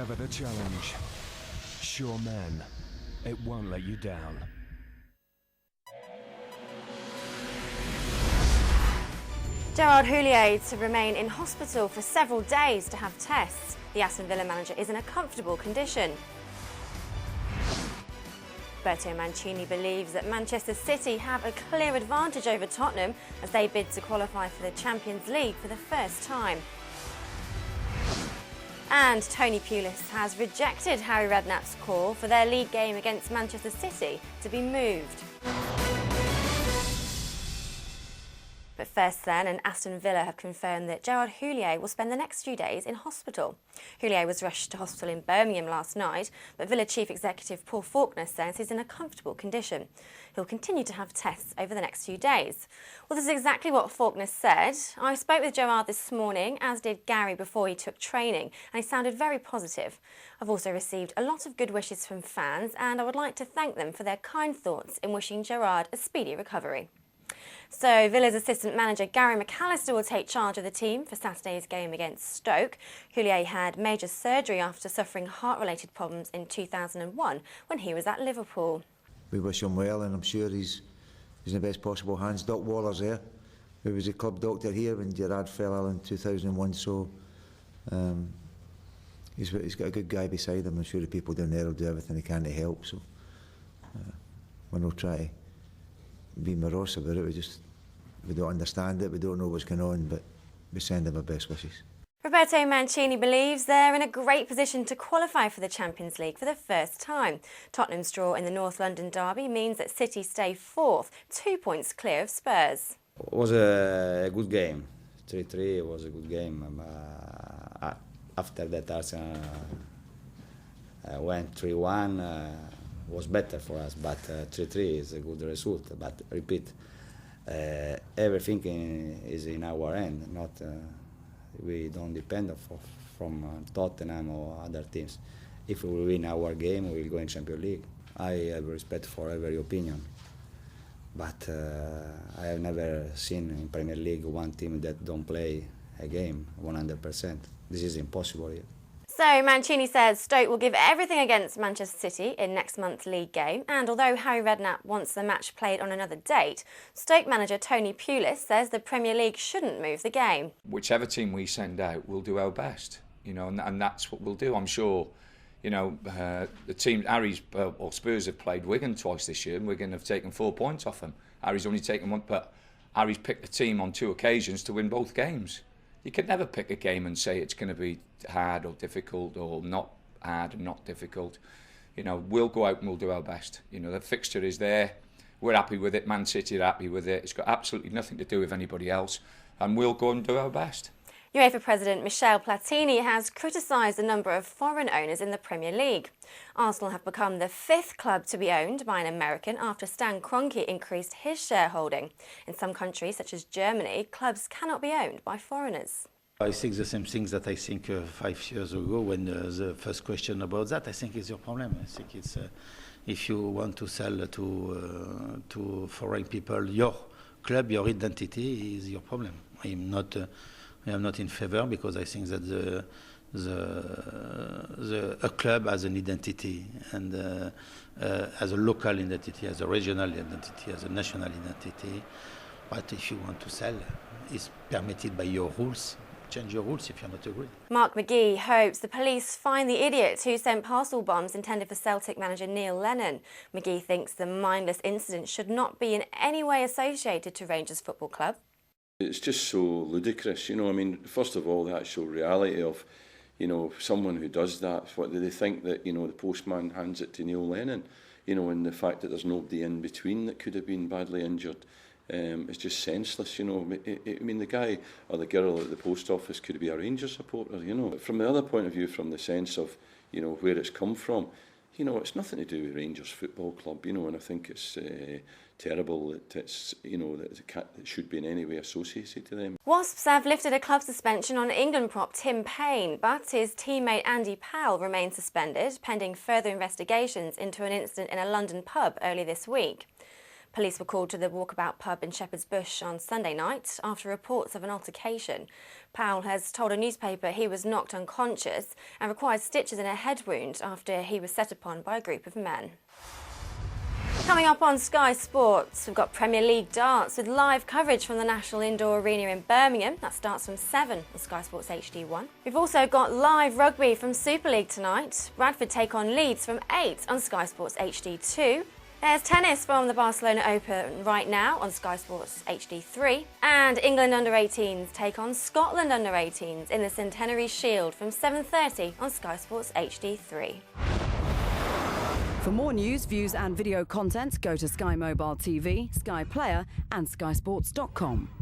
Whatever the challenge, sure men, it won't let you down. Gerard Houllier to remain in hospital for several days to have tests. The Aston Villa manager is in a comfortable condition. Roberto Mancini believes that Manchester City have a clear advantage over Tottenham as they bid to qualify for the Champions League for the first time. And Tony Pulis has rejected Harry Redknapp's call for their league game against Manchester City to be moved. But first then, and Aston Villa have confirmed that Gerard Houllier will spend the next few days in hospital. Houllier was rushed to hospital in Birmingham last night, but Villa Chief Executive Paul Faulkner says he's in a comfortable condition. He'll continue to have tests over the next few days. Well, this is exactly what Faulkner said. I spoke with Gerard this morning, as did Gary before he took training, and he sounded very positive. I've also received a lot of good wishes from fans, and I would like to thank them for their kind thoughts in wishing Gerard a speedy recovery. So Villa's assistant manager Gary McAllister will take charge of the team for Saturday's game against Stoke. Houllier had major surgery after suffering heart-related problems in 2001 when he was at Liverpool. We wish him well, and I'm sure he's in the best possible hands. Doc Waller's there, who was a club doctor here when Gerard fell ill in 2001, so he's got a good guy beside him. I'm sure the people down there will do everything they can to help, so we're not trying to be morose about it. We don't understand it, we don't know what's going on, but we send them our best wishes. Roberto Mancini believes they're in a great position to qualify for the Champions League for the first time. Tottenham's draw in the North London derby means that City stay fourth, 2 points clear of Spurs. It was a good game. 3-3 was a good game. After that, Arsenal went 3-1. Was better for us, but 3-3 is a good result. But repeat, everything is in our hand. Not we don't depend from Tottenham or other teams. If we win our game, we will go in Champions League. I have respect for every opinion, but I have never seen in Premier League one team that don't play a game 100%. This is impossible here. So Mancini says Stoke will give everything against Manchester City in next month's league game, and although Harry Redknapp wants the match played on another date, Stoke manager Tony Pulis says the Premier League shouldn't move the game. Whichever team we send out, we'll do our best, and that's what we'll do. I'm sure, the team, Harry's or Spurs have played Wigan twice this year, and Wigan have taken 4 points off them. Harry's only taken one, but Harry's picked the team on 2 occasions to win both games. You could never pick a game and say it's going to be hard or difficult or not hard and not difficult. We'll go out and we'll do our best. The fixture is there. We're happy with it. Man City are happy with it. It's got absolutely nothing to do with anybody else. And we'll go and do our best. UEFA President Michel Platini has criticised the number of foreign owners in the Premier League. Arsenal have become the 5th club to be owned by an American after Stan Kroenke increased his shareholding. In some countries, such as Germany, clubs cannot be owned by foreigners. I think the same things that I think 5 years ago when the first question about that. I think it's your problem. I think it's if you want to sell to foreign people, your club, your identity is your problem. I am not in favor because I think that a club has an identity and as a local identity, as a regional identity, as a national identity. But if you want to sell, it's permitted by your rules. Change your rules if you're not agree. Mark McGee hopes the police find the idiot who sent parcel bombs intended for Celtic manager Neil Lennon. McGee thinks the mindless incident should not be in any way associated to Rangers Football Club. It's just so ludicrous, first of all, the actual reality of, someone who does that, what do they think that, the postman hands it to Neil Lennon, and the fact that there's nobody in between that could have been badly injured. It's just senseless, the guy or the girl at the post office could be a Rangers supporter, From the other point of view, from the sense of, where it's come from, it's nothing to do with Rangers Football Club, and I think it's terrible that it's, that it should be in any way associated to them. Wasps have lifted a club suspension on England prop Tim Payne, but his teammate Andy Powell remains suspended, pending further investigations into an incident in a London pub early this week. Police were called to the Walkabout pub in Shepherd's Bush on Sunday night after reports of an altercation. Powell has told a newspaper he was knocked unconscious and required stitches in a head wound after he was set upon by a group of men. Coming up on Sky Sports, we've got Premier League darts with live coverage from the National Indoor Arena in Birmingham. That starts from 7 on Sky Sports HD1. We've also got live rugby from Super League tonight. Bradford take on Leeds from 8 on Sky Sports HD2. There's tennis from the Barcelona Open right now on Sky Sports HD3. And England under-18s take on Scotland under-18s in the Centenary Shield from 7:30 on Sky Sports HD3. For more news, views and video content, go to Sky Mobile TV, Sky Player and skysports.com.